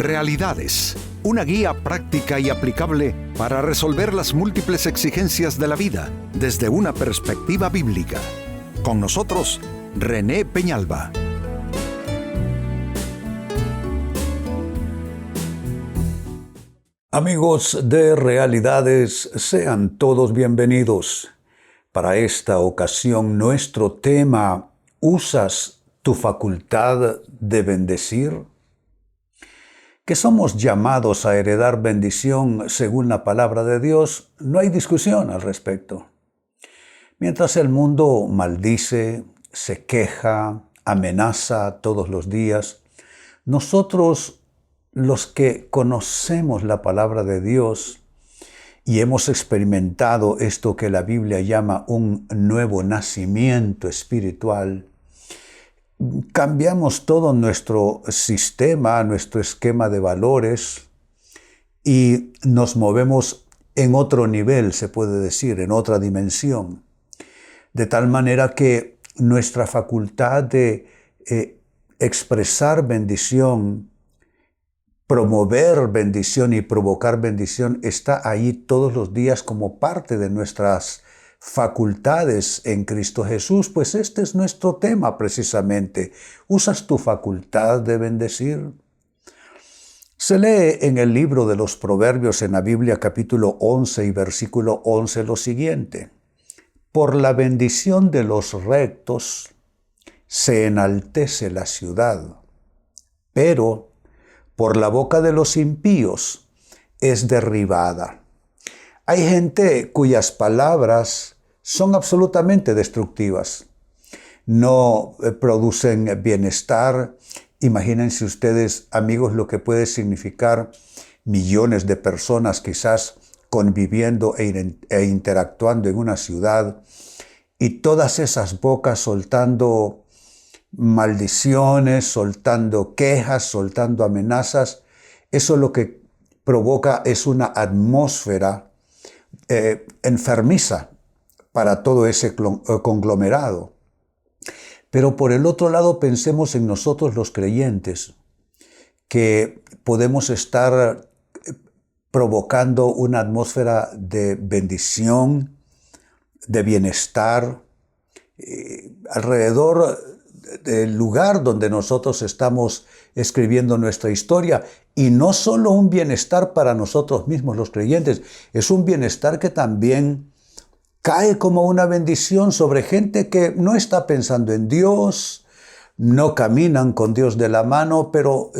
Realidades, una guía práctica y aplicable para resolver las múltiples exigencias de la vida desde una perspectiva bíblica. Con nosotros, René Peñalba. Amigos de Realidades, sean todos bienvenidos. Para esta ocasión, nuestro tema, ¿usas tu facultad de bendecir? Que somos llamados a heredar bendición según la palabra de Dios, no hay discusión al respecto. Mientras el mundo maldice, se queja, amenaza todos los días, nosotros, los que conocemos la palabra de Dios y hemos experimentado esto que la Biblia llama un nuevo nacimiento espiritual, cambiamos todo nuestro sistema, nuestro esquema de valores y nos movemos en otro nivel, se puede decir, en otra dimensión. De tal manera que nuestra facultad de expresar bendición, promover bendición y provocar bendición está ahí todos los días como parte de nuestras facultades en Cristo Jesús, pues este es nuestro tema precisamente. ¿Usas tu facultad de bendecir? Se lee en el libro de los Proverbios en la Biblia capítulo 11 y versículo 11 lo siguiente: por la bendición de los rectos se enaltece la ciudad, pero por la boca de los impíos es derribada. Hay gente cuyas palabras son absolutamente destructivas. No producen bienestar. Imagínense ustedes, amigos, lo que puede significar millones de personas quizás conviviendo e interactuando en una ciudad y todas esas bocas soltando maldiciones, soltando quejas, soltando amenazas. Eso lo que provoca es una atmósfera enfermiza para todo ese conglomerado. Pero por el otro lado, pensemos en nosotros los creyentes, que podemos estar provocando una atmósfera de bendición, de bienestar, alrededor del lugar donde nosotros estamos escribiendo nuestra historia. Y no solo un bienestar para nosotros mismos los creyentes, es un bienestar que también cae como una bendición sobre gente que no está pensando en Dios, no caminan con Dios de la mano, pero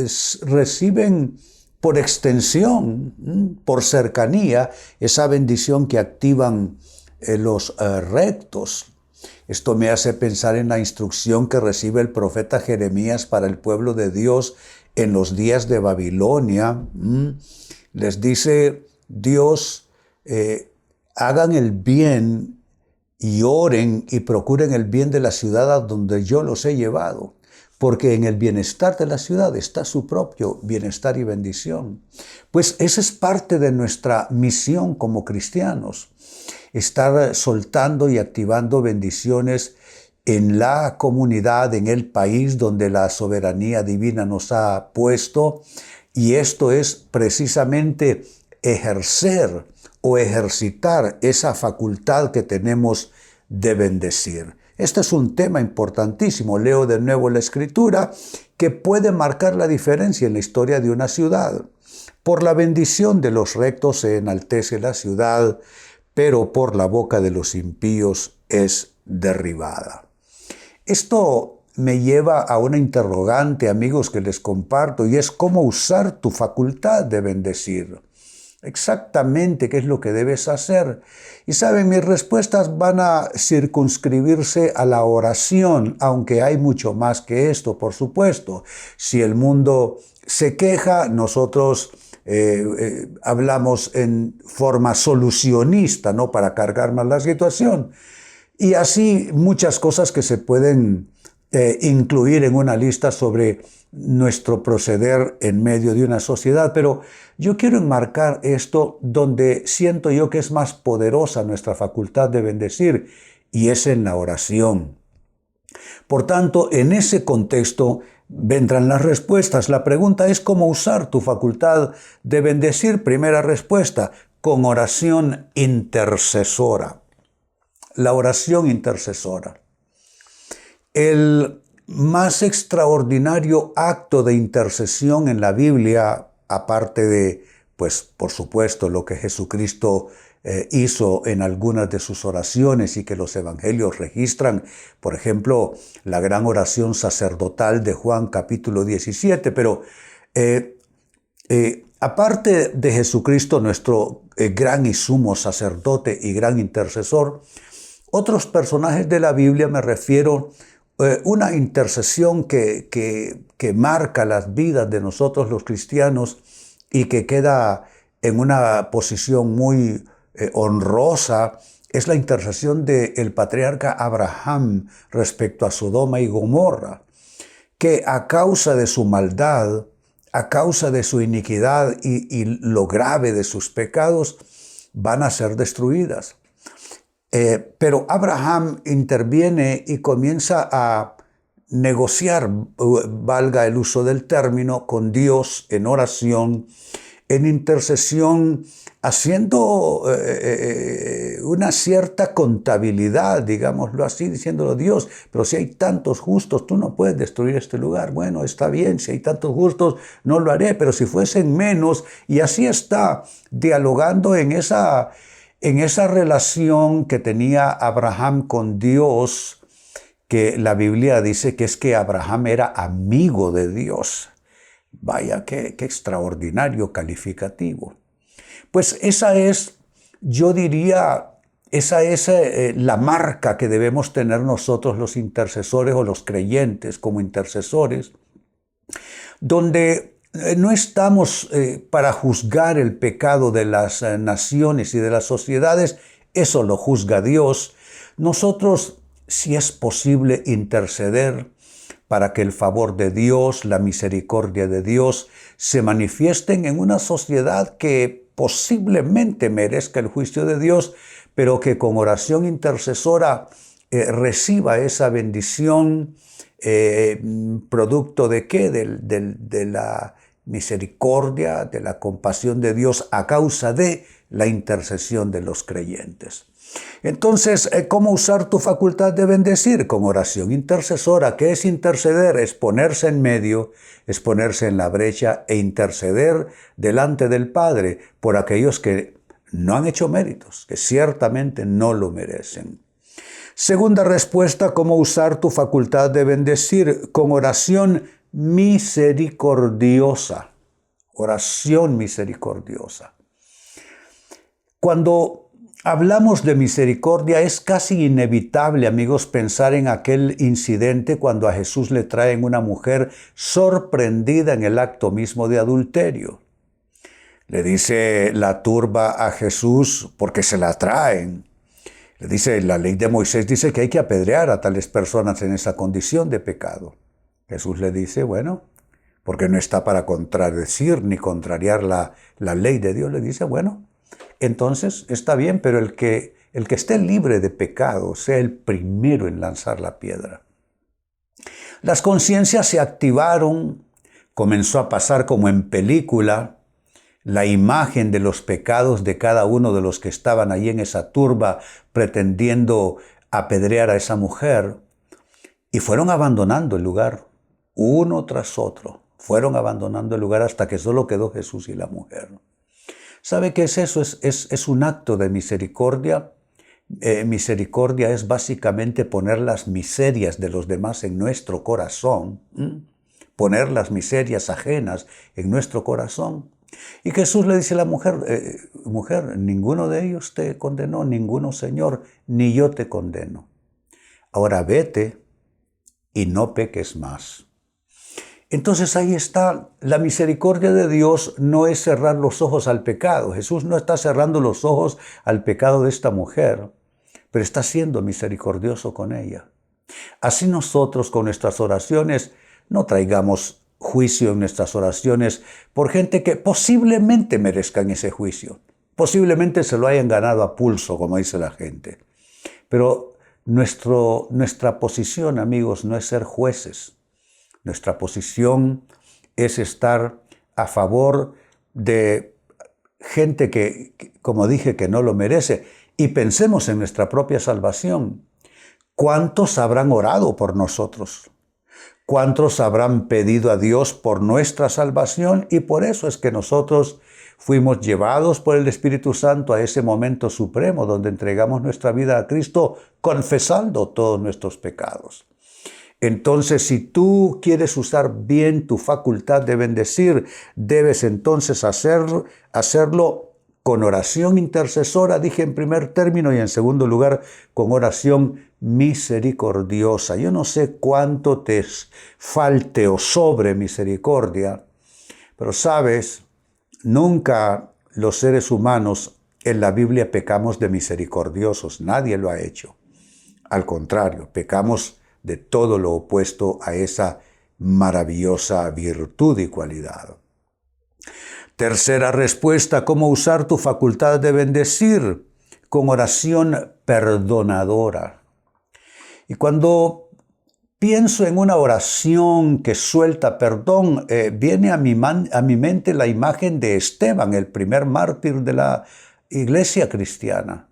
reciben por extensión, por cercanía, esa bendición que activan los rectos. Esto me hace pensar en la instrucción que recibe el profeta Jeremías para el pueblo de Dios en los días de Babilonia. Les dice Dios, hagan el bien y oren y procuren el bien de la ciudad a donde yo los he llevado, porque en el bienestar de la ciudad está su propio bienestar y bendición. Pues esa es parte de nuestra misión como cristianos, estar soltando y activando bendiciones en la comunidad, en el país donde la soberanía divina nos ha puesto, y esto es precisamente ejercer o ejercitar esa facultad que tenemos de bendecir. Este es un tema importantísimo. Leo de nuevo la Escritura, que puede marcar la diferencia en la historia de una ciudad. Por la bendición de los rectos se enaltece la ciudad, pero por la boca de los impíos es derribada. Esto me lleva a una interrogante, amigos, que les comparto, y es cómo usar tu facultad de bendecir. Exactamente qué es lo que debes hacer. Y saben, mis respuestas van a circunscribirse a la oración, aunque hay mucho más que esto, por supuesto. Si el mundo se queja, nosotros hablamos en forma solucionista, ¿no? Para cargar más la situación. Y así muchas cosas que se pueden incluir en una lista sobre nuestro proceder en medio de una sociedad. Pero yo quiero enmarcar esto donde siento yo que es más poderosa nuestra facultad de bendecir, y es en la oración. Por tanto, en ese contexto vendrán las respuestas. La pregunta es cómo usar tu facultad de bendecir. Primera respuesta, con oración intercesora. La oración intercesora. El más extraordinario acto de intercesión en la Biblia, aparte de, pues, por supuesto, lo que Jesucristo hizo en algunas de sus oraciones y que los evangelios registran, por ejemplo, la gran oración sacerdotal de Juan capítulo 17, pero aparte de Jesucristo, nuestro gran y sumo sacerdote y gran intercesor, otros personajes de la Biblia, me refiero una intercesión que marca las vidas de nosotros los cristianos y que queda en una posición muy honrosa, es la intercesión del patriarca Abraham respecto a Sodoma y Gomorra, que a causa de su maldad, a causa de su iniquidad y lo grave de sus pecados, van a ser destruidas. Pero Abraham interviene y comienza a negociar, valga el uso del término, con Dios en oración, en intercesión, haciendo una cierta contabilidad, digámoslo así, diciéndolo: Dios, pero si hay tantos justos, tú no puedes destruir este lugar. Bueno, está bien, si hay tantos justos, no lo haré, pero si fuesen menos, y así está dialogando en esa relación que tenía Abraham con Dios, que la Biblia dice que es que Abraham era amigo de Dios. Vaya, qué extraordinario calificativo. Pues esa es, yo diría, esa es la marca que debemos tener nosotros los intercesores o los creyentes como intercesores, donde no estamos para juzgar el pecado de las naciones y de las sociedades, eso lo juzga Dios. Nosotros, si es posible, interceder para que el favor de Dios, la misericordia de Dios, se manifiesten en una sociedad que posiblemente merezca el juicio de Dios, pero que con oración intercesora reciba esa bendición, producto ¿de qué? De la misericordia, de la compasión de Dios a causa de la intercesión de los creyentes. Entonces, ¿cómo usar tu facultad de bendecir? Con oración intercesora. ¿Qué es interceder? Es ponerse en medio, es ponerse en la brecha e interceder delante del Padre por aquellos que no han hecho méritos, que ciertamente no lo merecen. Segunda respuesta, ¿cómo usar tu facultad de bendecir? Con oración misericordiosa. Oración misericordiosa. Cuando hablamos de misericordia, es casi inevitable, amigos, pensar en aquel incidente cuando a Jesús le traen una mujer sorprendida en el acto mismo de adulterio. Le dice la turba a Jesús, porque se la traen. Le dice, la ley de Moisés dice que hay que apedrear a tales personas en esa condición de pecado. Jesús le dice, bueno, porque no está para contradecir ni contrariar la ley de Dios. Le dice, bueno, entonces está bien, pero el que esté libre de pecado sea el primero en lanzar la piedra. Las conciencias se activaron, comenzó a pasar como en película la imagen de los pecados de cada uno de los que estaban allí en esa turba pretendiendo apedrear a esa mujer, y fueron abandonando el lugar, uno tras otro. Fueron abandonando el lugar hasta que solo quedó Jesús y la mujer. ¿Sabe qué es eso? Es un acto de misericordia. Misericordia es básicamente poner las miserias de los demás en nuestro corazón, poner las miserias ajenas en nuestro corazón. Y Jesús le dice a la mujer, mujer, ninguno de ellos te condenó, ninguno, Señor, ni yo te condeno. Ahora vete y no peques más. Entonces ahí está, la misericordia de Dios no es cerrar los ojos al pecado. Jesús no está cerrando los ojos al pecado de esta mujer, pero está siendo misericordioso con ella. Así nosotros con nuestras oraciones no traigamos juicio en nuestras oraciones por gente que posiblemente merezcan ese juicio. Posiblemente se lo hayan ganado a pulso, como dice la gente. Pero nuestra posición, amigos, no es ser jueces. Nuestra posición es estar a favor de gente que, como dije, que no lo merece. Y pensemos en nuestra propia salvación. ¿Cuántos habrán orado por nosotros? ¿Cuántos habrán pedido a Dios por nuestra salvación? Y por eso es que nosotros fuimos llevados por el Espíritu Santo a ese momento supremo donde entregamos nuestra vida a Cristo confesando todos nuestros pecados. Entonces, si tú quieres usar bien tu facultad de bendecir, debes entonces hacerlo con oración intercesora, dije en primer término, y en segundo lugar, con oración misericordiosa. Yo no sé cuánto te falte o sobre misericordia, pero sabes, nunca los seres humanos en la Biblia pecamos de misericordiosos. Nadie lo ha hecho. Al contrario, pecamos de todo lo opuesto a esa maravillosa virtud y cualidad. Tercera respuesta, ¿cómo usar tu facultad de bendecir? Con oración perdonadora. Y cuando pienso en una oración que suelta perdón, viene a mi mente la imagen de Esteban, el primer mártir de la iglesia cristiana.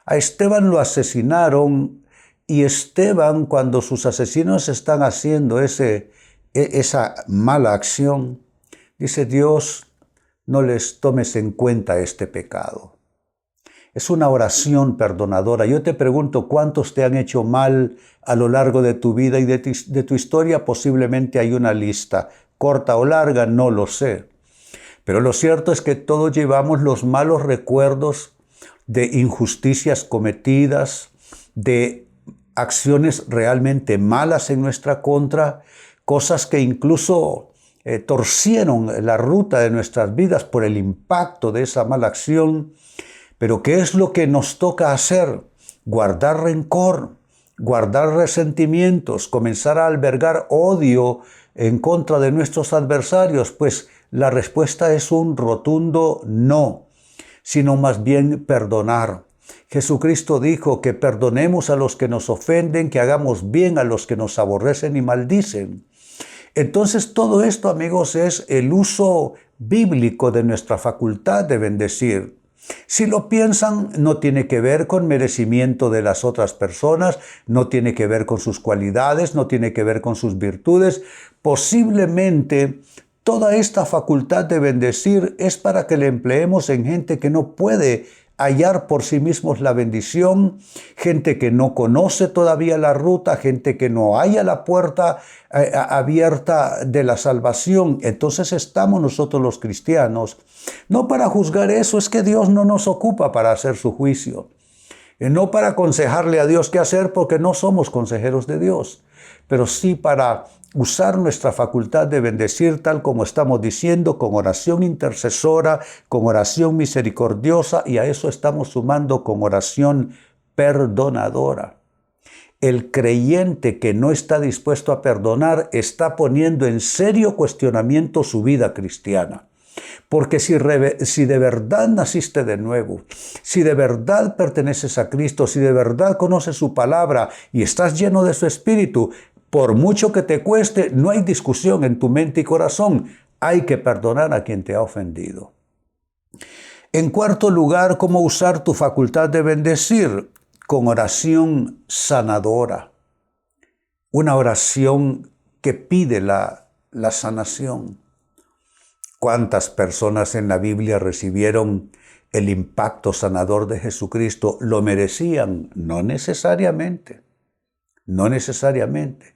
A Esteban lo asesinaron y Esteban, cuando sus asesinos están haciendo esa mala acción, dice: Dios, no les tomes en cuenta este pecado. Es una oración perdonadora. Yo te pregunto, ¿cuántos te han hecho mal a lo largo de tu vida y de tu historia? Posiblemente hay una lista, corta o larga, no lo sé. Pero lo cierto es que todos llevamos los malos recuerdos de injusticias cometidas, de acciones realmente malas en nuestra contra, cosas que incluso torcieron la ruta de nuestras vidas por el impacto de esa mala acción. Pero ¿qué es lo que nos toca hacer? Guardar rencor, guardar resentimientos, comenzar a albergar odio en contra de nuestros adversarios. Pues la respuesta es un rotundo no, sino más bien perdonar. Jesucristo dijo que perdonemos a los que nos ofenden, que hagamos bien a los que nos aborrecen y maldicen. Entonces todo esto, amigos, es el uso bíblico de nuestra facultad de bendecir. Si lo piensan, no tiene que ver con merecimiento de las otras personas, no tiene que ver con sus cualidades, no tiene que ver con sus virtudes. Posiblemente toda esta facultad de bendecir es para que la empleemos en gente que no puede hallar por sí mismos la bendición, gente que no conoce todavía la ruta, gente que no halla la puerta abierta de la salvación. Entonces estamos nosotros los cristianos, no para juzgar eso, es que Dios no nos ocupa para hacer su juicio, no para aconsejarle a Dios qué hacer, porque no somos consejeros de Dios, pero sí para usar nuestra facultad de bendecir, tal como estamos diciendo, con oración intercesora, con oración misericordiosa, y a eso estamos sumando con oración perdonadora. El creyente que no está dispuesto a perdonar está poniendo en serio cuestionamiento su vida cristiana. Porque si de verdad naciste de nuevo, si de verdad perteneces a Cristo, si de verdad conoces su palabra y estás lleno de su Espíritu, por mucho que te cueste, no hay discusión en tu mente y corazón. Hay que perdonar a quien te ha ofendido. En cuarto lugar, ¿cómo usar tu facultad de bendecir? Con oración sanadora. Una oración que pide la sanación. ¿Cuántas personas en la Biblia recibieron el impacto sanador de Jesucristo? ¿Lo merecían? No necesariamente. No necesariamente.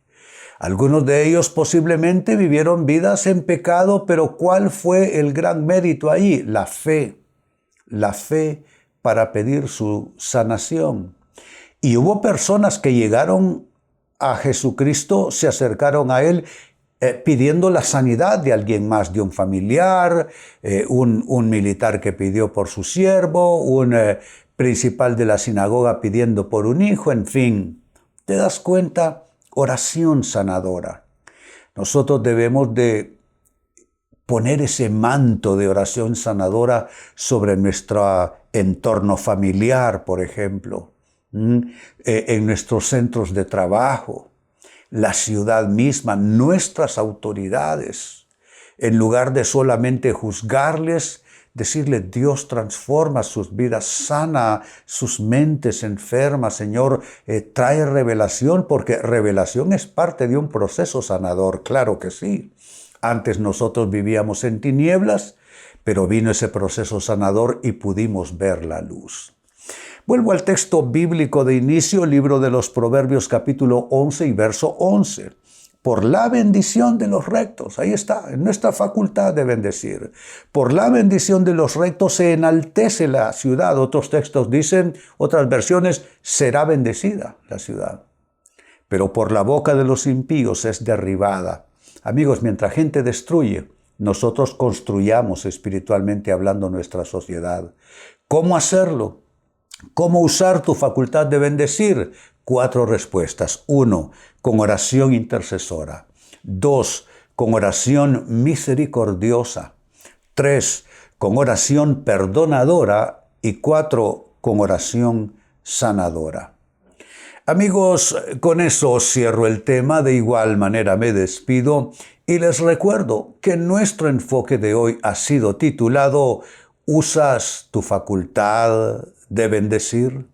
Algunos de ellos posiblemente vivieron vidas en pecado, pero ¿cuál fue el gran mérito ahí? La fe para pedir su sanación. Y hubo personas que llegaron a Jesucristo, se acercaron a Él pidiendo la sanidad de alguien más, de un familiar, un militar que pidió por su siervo, un principal de la sinagoga pidiendo por un hijo, en fin. ¿Te das cuenta? Oración sanadora. Nosotros debemos de poner ese manto de oración sanadora sobre nuestro entorno familiar, por ejemplo, en nuestros centros de trabajo. la ciudad misma, nuestras autoridades. En lugar de solamente juzgarles, decirle, Dios transforma sus vidas, sana sus mentes enfermas, Señor, trae revelación, porque revelación es parte de un proceso sanador, claro que sí. Antes nosotros vivíamos en tinieblas, pero vino ese proceso sanador y pudimos ver la luz. Vuelvo al texto bíblico de inicio, libro de los Proverbios capítulo 11 y verso 11. Por la bendición de los rectos, ahí está, en nuestra facultad de bendecir. Por la bendición de los rectos se enaltece la ciudad. Otros textos dicen, otras versiones, será bendecida la ciudad. Pero por la boca de los impíos es derribada. Amigos, mientras gente destruye, nosotros construyamos espiritualmente hablando nuestra sociedad. ¿Cómo hacerlo? ¿Cómo usar tu facultad de bendecir? 4 respuestas. 1, con oración intercesora. 2, con oración misericordiosa. 3, con oración perdonadora. Y 4, con oración sanadora. Amigos, con eso cierro el tema. De igual manera me despido y les recuerdo que nuestro enfoque de hoy ha sido titulado ¿Usas tu facultad de bendecir?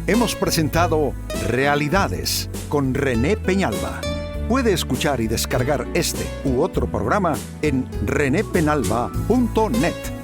Hemos presentado Realidades con René Peñalba. Puede escuchar y descargar este u otro programa en renépenalba.net.